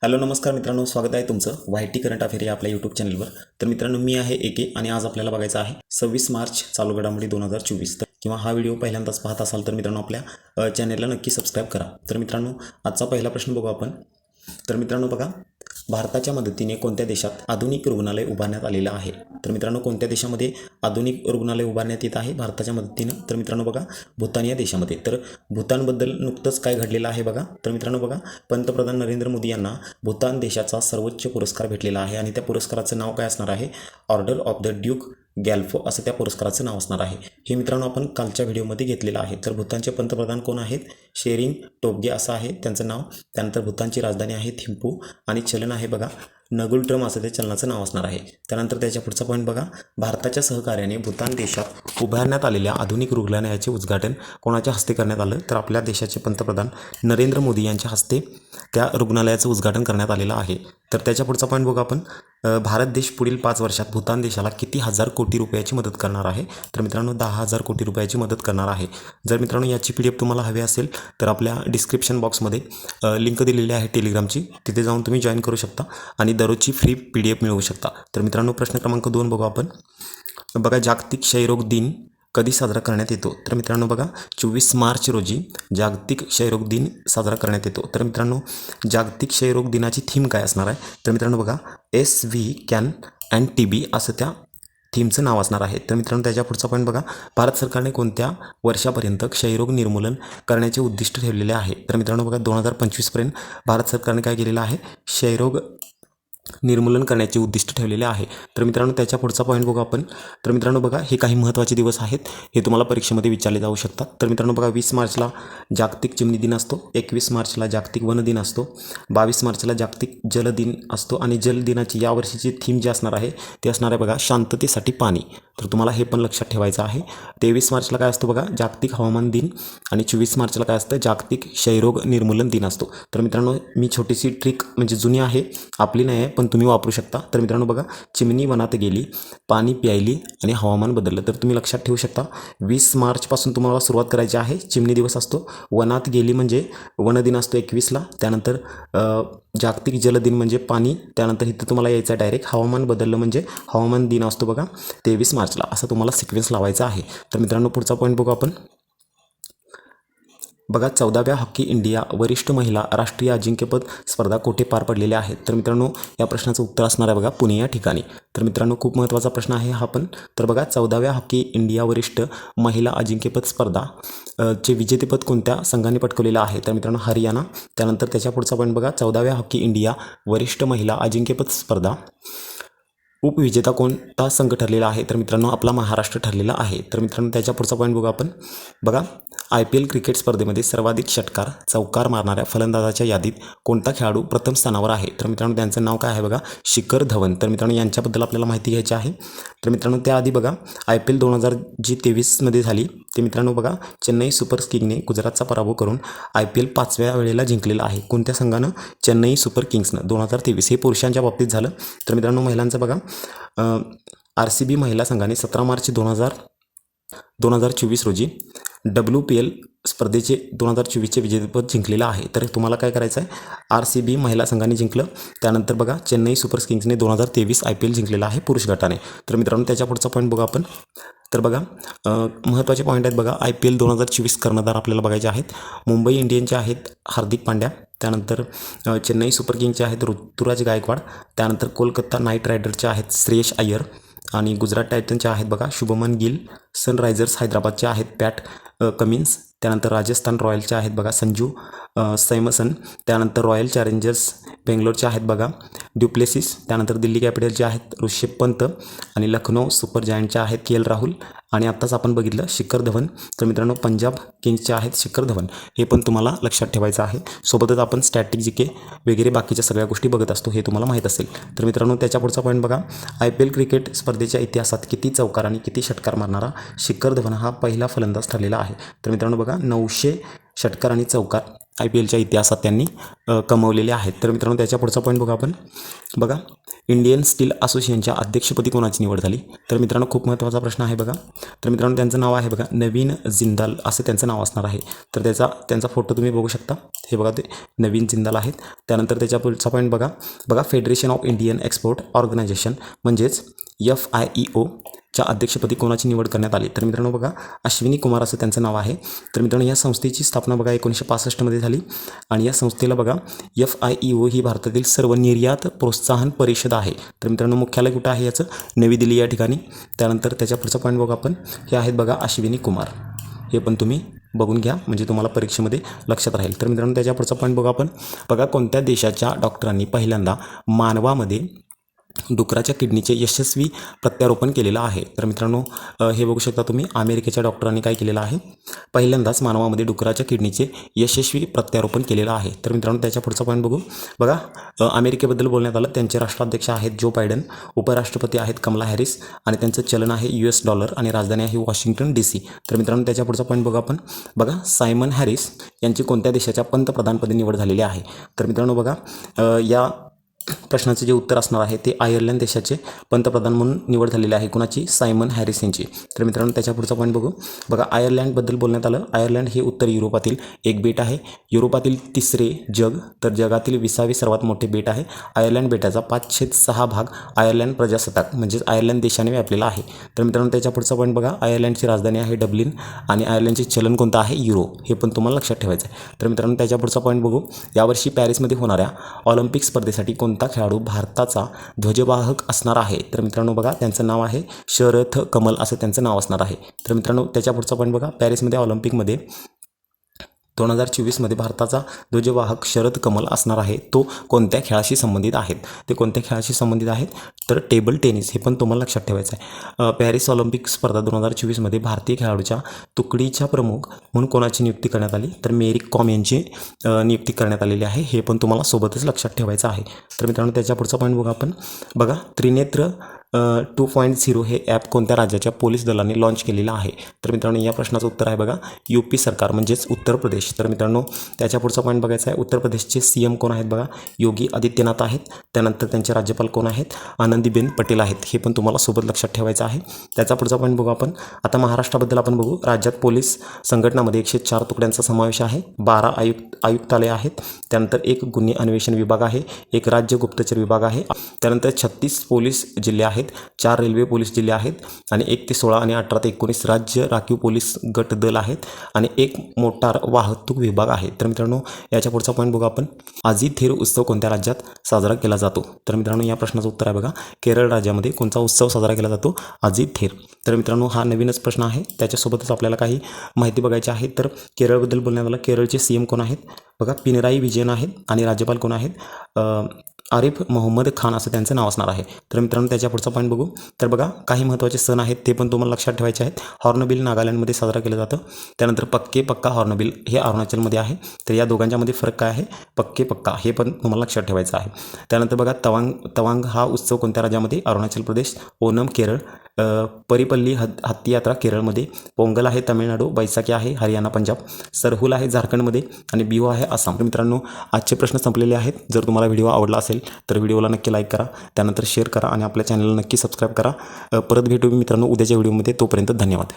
Hello नमस्कार मित्रांनो, स्वागत आहे तुमचं वाय टी करंट अफेअर या आपल्या यूट्यूब चॅनलवर. तर मित्रांनो, मी आहे एके आणि आज आपल्याला बघायचं आहे 26 मार्च चालू घडामोडी 2024. तर किंवा हा व्हिडिओ पहिल्यांदाच पाहत असाल तर मित्रांनो आपल्या चॅनलला नक्की सबस्क्राईब करा. तर मित्रांनो, आजचा पहिला प्रश्न बघू आपण. तर मित्रांनो बघा, भारताच्या मदतीने कोणत्या देशात आधुनिक रुग्णालय उभारण्यात आलेलं आहे? तर मित्रांनो, कोणत्या देशामध्ये आधुनिक रुग्णालय उभारण्यात येत आहे भारताच्या मदतीनं? तर मित्रांनो बघा, भूतान या देशामध्ये. तर भूतानबद्दल नुकतंच काय घडलेलं आहे बघा. तर मित्रांनो बघा, पंतप्रधान नरेंद्र मोदी यांना भूतान देशाचा सर्वोच्च पुरस्कार भेटलेला आहे आणि त्या पुरस्काराचं नाव काय असणार आहे? ऑर्डर ऑफ द ड्यूक गॅल्फो असं त्या पुरस्काराचं नाव असणार आहे. हे मित्रांनो आपण कालच्या व्हिडिओमध्ये घेतलेलं आहे. तर भूतानचे पंतप्रधान कोण आहेत? शेरिंग टोब्गे असं आहे त्यांचं नाव. त्यानंतर भूतानची राजधानी आहे थिम्पू आणि चलन आहे बघा नगुल ट्रम असं ते चलनाचं नाव असणार आहे. त्यानंतर त्याच्या पुढचा पॉईंट बघा, भारताच्या सहकार्याने भूतान देशात उभारण्यात आलेल्या आधुनिक रुग्णालयाचे उद्घाटन कोणाच्या हस्ते करण्यात आलं? तर आपल्या देशाचे पंतप्रधान नरेंद्र मोदी यांच्या हस्ते त्या रुग्णालयाचं उद्घाटन करण्यात आलेलं आहे. तर त्याच्या पुढचा पॉईंट बघू आपण, भारत देश पुढील 5 वर्षात भूतान देशाला किती हजार कोटी रुपयाची मदत करणार आहे? तर मित्रांनो 10,000 कोटी रुपयाची मदत करणार आहे. जर मित्रांनो याची PDF तुम्हाला हवी असेल तर आपल्या डिस्क्रिप्शन बॉक्समध्ये लिंक दिलेली आहे टेलिग्रामची, तिथे जाऊन तुम्ही जॉईन करू शकता आणि दररोजची फ्री PDF मिळवू शकता. तर मित्रांनो प्रश्न क्रमांक 2 बघू आपण. बघा, जागतिक क्षयरोग दिन कधी साजरा करण्यात येतो? तर मित्रांनो बघा, 24 मार्च रोजी जागतिक क्षयरोग दिन साजरा करण्यात येतो. तर मित्रांनो जागतिक क्षयरोग दिनाची थीम काय असणार आहे? तर मित्रांनो बघा, SV कॅन अँड TB असं त्या थीमचं नाव असणार आहे. तर मित्रांनो त्याच्या पुढचा पॉईंट बघा, भारत सरकारने कोणत्या वर्षापर्यंत क्षयरोग निर्मूलन करण्याचे उद्दिष्ट ठेवलेले आहे? तर मित्रांनो बघा, 2025पर्यंत भारत सरकारने काय केलेलं आहे? क्षयरोग निर्मूलन करण्याचे उद्दिष्ट ठेवलेले आहे. तर मित्रांनो त्याच्या पुढचा पॉईंट बघू आपण. तर मित्रांनो बघा, हे काही महत्त्वाचे दिवस आहेत, हे तुम्हाला परीक्षेमध्ये विचारले जाऊ शकतात. तर मित्रांनो बघा, 20 मार्चला जागतिक चिमणी दिन असतो, 21 मार्चला जागतिक वन दिन असतो, 22 मार्चला जागतिक जल दिन असतो आणि जल दिनाची यावर्षीची थीम जी असणार आहे ती असणार आहे बघा, शांततेसाठी पाणी. तर तुम्हाला हे पण लक्षात ठेवायचं आहे. 23 मार्चला काय असतो बघा, जागतिक हवामान दिन आणि 24 मार्चला काय असतं? जागतिक क्षयरोग निर्मूलन दिन असतो. तर मित्रांनो मी छोटीशी ट्रिक म्हणजे जुनी आहे, आपली नाही आहे, पण तुम्ही वापरू शकता. तर मित्रांनो बघा, चिमणी वनात गेली, पाणी प्यायली आणि हवामान बदललं. तर तुम्ही लक्षात ठेवू शकता 20 मार्चपासून तुम्हाला सुरुवात करायची आहे. चिमणी दिवस असतो, वनात गेली म्हणजे वन दिन असतो 21ला, त्यानंतर जागतिक जलदिन म्हणजे पाणी, त्यानंतर इथं तुम्हाला यायचं आहे डायरेक्ट हवामान बदललं म्हणजे हवामान दिन असतो बघा 23 मार्चला. असं तुम्हाला सिक्वेन्स लावायचा आहे. तर मित्रांनो पुढचा पॉईंट बघू आपण. बघा, 14व्या हॉकी इंडिया वरिष्ठ महिला राष्ट्रीय अजिंक्यपद स्पर्धा कुठे पार पडलेल्या आहेत? तर मित्रांनो या प्रश्नाचं उत्तर असणार आहे बघा, पुणे या ठिकाणी. तर मित्रांनो खूप महत्त्वाचा प्रश्न आहे हा पण. तर बघा, 14व्या हॉकी इंडिया वरिष्ठ महिला अजिंक्यपद स्पर्धा चे विजेतेपद कोणत्या संघाने पटकवलेलं आहे? तर मित्रांनो हरियाणा. त्यानंतर त्याच्या पुढचा पॉईंट बघा, 14व्या हॉकी इंडिया वरिष्ठ महिला अजिंक्यपद स्पर्धा उपविजेता कोणता संघ ठरलेला आहे? तर मित्रांनो आपला महाराष्ट्र ठरलेला आहे. तर मित्रांनो त्याच्या पुढचा पॉईंट बघू आपण. बघा, IPL क्रिकेट स्पर्धेमध्ये सर्वाधिक षटकार चौकार मारणाऱ्या फलंदाजाच्या यादीत कोणता खेळाडू प्रथम स्थानावर आहे? तर मित्रांनो त्यांचं नाव काय आहे बघा, शिखर धवन. तर मित्रांनो यांच्याबद्दल आपल्याला माहिती घ्यायची आहे. तर मित्रांनो त्याआधी बघा, IPL 2023मध्ये झाली ते मित्रांनो बघा, चेन्नई सुपर किंग्सने गुजरातचा पराभव करून IPL 5व्या वेळेला जिंकलेला आहे. कोणत्या संघानं? चेन्नई सुपर किंग्सनं 2023. हे पुरुषांच्या बाबतीत झालं. तर मित्रांनो महिलांचं बघा, RCB महिला संघाने 17 मार्च 2024 रोजी WPL स्पर्धेचे 2024चे विजेतेपद जिंकलेलं आहे. तर तुम्हाला काय करायचं आहे? RCB महिला संघाने जिंकलं. त्यानंतर बघा, चेन्नई सुपर किंग्सने 2023 IPL जिंकलेला आहे पुरुष गटाने. तर मित्रांनो त्याच्या पुढचा पॉईंट बघू आपण. तर बघा, महत्त्वाचे पॉईंट आहेत बघा, IPL 2024 कर्णधार आपल्याला बघायचे आहेत. मुंबई इंडियन्सचे आहेत हार्दिक पांड्या, त्यानंतर चेन्नई सुपर किंग्सचे आहेत ऋतुराज गायकवाड, त्यानंतर कोलकाता नाईट रायडर्सचे आहेत श्रेयस अय्यर आणि गुजरात टायटन्सचे आहेत बघा शुभमन गिल, सनरायझर्स हैदराबादचे आहेत पॅट कमिन्स, त्यानंतर राजस्थान रॉयल्सचे आहेत बघा संजू सैमसन, त्यानंतर रॉयल चॅलेंजर्स बेंगलोरचे आहेत बघा ड्युप्लेसिस, त्यानंतर दिल्ली कॅपिटलचे आहेत ऋषभ पंत आणि लखनौ सुपर जायंटचे आहेत KL राहुल आणि आत्ताच आपण बघितलं शिखर धवन. तर मित्रांनो पंजाब किंग्सचे आहेत शिखर धवन. हे पण तुम्हाला लक्षात ठेवायचं आहे. सोबतच आपण स्टॅटिक GK वगैरे बाकीच्या सगळ्या गोष्टी बघत असतो, हे तुम्हाला माहीत असेल. तर मित्रांनो त्याच्या पुढचा पॉईंट बघा, IPL क्रिकेट स्पर्धेच्या इतिहासात किती चौकार आणि किती षटकार मारणारा शिखर धवन हा पहिला फलंदाज ठरलेला आहे? तर मित्रांनो बघा, 900 षटकार आणि चौकार IPLच्या इतिहासात त्यांनी कमवलेले आहेत. तर मित्रांनो त्याच्या पुढचा पॉईंट बघा आपण. बघा, इंडियन स्टील असोसिएशनच्या अध्यक्षपदी कोणाची निवड झाली? तर मित्रांनो खूप महत्त्वाचा प्रश्न आहे बघा. तर मित्रांनो त्यांचं नाव आहे बघा नवीन जिंदाल असं त्यांचं नाव असणार आहे. तर त्यांचा फोटो तुम्ही बघू शकता. हे बघा ते नवीन जिंदाल आहेत. त्यानंतर त्याच्या पुढचा पॉईंट बघा federation of Indian export organisation म्हणजेच FIEO च्या अध्यक्षपदी कोणाची निवड करण्यात आली? तर मित्रांनो बघा अश्विनी कुमार असं त्यांचं नाव आहे. तर मित्रांनो या संस्थेची स्थापना बघा 1965 झाली आणि या संस्थेला बघा FIEO ही भारतातील सर्व निर्यात प्रोत्साहन परिषद आहे. तर मित्रांनो मुख्यालय कुठं आहे याचं? नवी दिल्ली या ठिकाणी. त्यानंतर त्याच्या पुढचा पॉईंट बघा आपण, हे आहेत बघा अश्विनी कुमार. हे पण तुम्ही बघून घ्या म्हणजे तुम्हाला परीक्षेमध्ये लक्षात राहील. तर मित्रांनो त्याच्या पुढचा पॉईंट बघा आपण, बघा कोणत्या देशाच्या डॉक्टरांनी पहिल्यांदा मानवामध्ये डुकराच्या किडनीचे यशस्वी प्रत्यारोपण केलेलं आहे? तर मित्रांनो हे बघू शकता तुम्ही, अमेरिकेच्या डॉक्टरांनी काय केलेलं आहे? पहिल्यांदाच मानवामध्ये डुकराच्या किडनीचे यशस्वी प्रत्यारोपण केलेलं आहे. तर मित्रांनो त्याच्या पुढचा पॉईंट बघू. बघा अमेरिकेबद्दल बोलण्यात आलं. त्यांचे राष्ट्राध्यक्ष आहेत जो बायडन, उपराष्ट्रपती आहेत कमला हॅरिस आणि त्यांचं चलन आहे US डॉलर आणि राजधानी आहे वॉशिंग्टन DC. तर मित्रांनो त्याच्या पुढचा पॉईंट बघू आपण, बघा सायमन हॅरिस यांची कोणत्या देशाच्या पंतप्रधानपदी निवड झालेली आहे? तर मित्रांनो बघा या प्रश्नाचे जे उत्तर असणार आहे ते आयर्लंड देशाचे पंतप्रधान म्हणून निवड झालेली आहे. कुणाची? सायमन हॅरिस यांची. तर मित्रांनो त्याच्या पुढचा पॉईंट बघू. बघा आयर्लंडबद्दल बोलण्यात आलं. आयर्लंड हे उत्तर युरोपातील एक बेट आहे. युरोपातील तिसरे जग तर जगातील 20वे सर्वात मोठे बेट आहे. आयर्लंड बेटाचा 5/6 भाग आयर्लंड प्रजासत्ताक म्हणजेच आयर्लंड देशाने व्यापलेला आहे. तर मित्रांनो त्याच्या पुढचा पॉईंट बघा, आयर्लंडची राजधानी आहे डब्लिन आणि आयर्लंडचे चलन कोणतं आहे? युरो. हे पण तुम्हाला लक्षात ठेवायचं आहे. तर मित्रांनो त्याच्या पुढचा पॉईंट बघू. यावर्षी पॅरिसमध्ये होणाऱ्या ऑलिम्पिक स्पर्धेसाठी कोणता खेळाडू भारताचा ध्वजवाहक असणार आहे? तर मित्रांनो बघा त्यांचं नाव आहे शरथ कमल असं त्यांचं नाव असणार आहे. तर मित्रांनो त्याच्या पुढचा पॉईंट बघा, पॅरिसमध्ये ऑलिम्पिकमध्ये 2024 भारताचा ध्वजवाहक शरद कमल असणार आहे. तो कोणत्या खेळाशी संबंधित आहेत? ते कोणत्या खेळाशी संबंधित आहेत? तर टेबल टेनिस. हे पण तुम्हाला लक्षात ठेवायचं आहे. पॅरिस ऑलिम्पिक स्पर्धा 2024 भारतीय खेळाडूच्या तुकडीच्या प्रमुख म्हणून कोणाची नियुक्ती करण्यात आली? तर मेरी कॉम यांची नियुक्ती करण्यात आलेली आहे. हे पण तुम्हाला सोबतच लक्षात ठेवायचं आहे. तर मित्रांनो त्याच्या पुढचा पॉईंट बघा आपण, बघा त्रिनेत्र 2.0 हे ॲप कोणत्या राज्याच्या पोलीस दलाने लॉन्च केलेलं आहे? तर मित्रांनो या प्रश्नाचं उत्तर आहे बघा UP सरकार म्हणजेच उत्तर प्रदेश. तर मित्रांनो त्याच्या पुढचा पॉईंट बघायचा आहे, उत्तर प्रदेशचे CM कोण आहेत? बघा योगी आदित्यनाथ आहेत. त्यानंतर त्यांचे राज्यपाल कोण आहेत? आनंदीबेन पटेल आहेत. हे पण तुम्हाला सोबत लक्षात ठेवायचं आहे. त्याचा पुढचा पॉईंट बघू आपण. आता महाराष्ट्राबद्दल आपण बघू. राज्यात पोलीस संघटनामध्ये 104 तुकड्यांचा समावेश आहे. 12 आयुक्तालय आहेत. त्यानंतर 1 गुन्हे अन्वेषण विभाग आहे. 1 राज्य गुप्तचर विभाग आहे. त्यानंतर 36 पोलीस जिल्हे आहेत. 4 रेल्वे पोलीस जिल्हे आहेत आणि 1 ते 16 आणि 18 ते 19 राज्य राखीव पोलीस गट दल आहेत आणि 1 मोटार वाहतूक विभाग आहे. तर मित्रांनो याच्या पुढचा पॉईंट बघू आपण, आजी थेर उत्सव कोणत्या राज्यात साजरा केला जातो? तर मित्रांनो या प्रश्नाचं उत्तर आहे बघा केरळ राज्यामध्ये कोणता उत्सव साजरा केला जातो? आजी थेर. तर मित्रांनो हा नवीनच प्रश्न आहे. त्याच्यासोबतच आपल्याला काही माहिती बघायची आहे. तर केरळबद्दल बोलण्यात आलं. केरळचे CM कोण आहेत? बघा पिनराई विजयन आहेत आणि राज्यपाल कोण आहेत? आरिफ मोहम्मद खान असं त्यांचं नाव असणार आहे. तर मित्रांनो त्याच्या पुढचा पॉईंट बघू. तर बघा काही महत्त्वाचे सण आहेत ते पण तुम्हाला लक्षात ठेवायचे आहेत. हॉर्नबिल नागालँडमध्ये साजरा केलं जातं. त्यानंतर पक्का हॉर्नबिल हे अरुणाचलमध्ये आहे. तर या दोघांच्यामध्ये फरक काय आहे? पक्का हे पण तुम्हाला लक्षात ठेवायचं आहे. त्यानंतर बघा तवांग हा उत्सव कोणत्या राज्यामध्ये? अरुणाचल प्रदेश. ओनम केरळ. परिपल्ली हत्ती यात्रा केरळमध्ये. पोंगल आहे तामिळनाडू. बैसाखी आहे हरियाणा पंजाब. सरहुल आहे झारखंडमध्ये आणि बिहू आहे आसाम. तर मित्रांनो आजचे प्रश्न संपलेले आहेत. जर तुम्हाला व्हिडिओ आवडला असेल तर व्हिडिओला नक्की लाईक करा, त्यानंतर शेअर करा आणि आपल्या चॅनलला नक्की सबस्क्राईब करा. परत भेटू मित्रांनो उद्याच्या व्हिडिओमध्ये. तोपर्यंत धन्यवाद.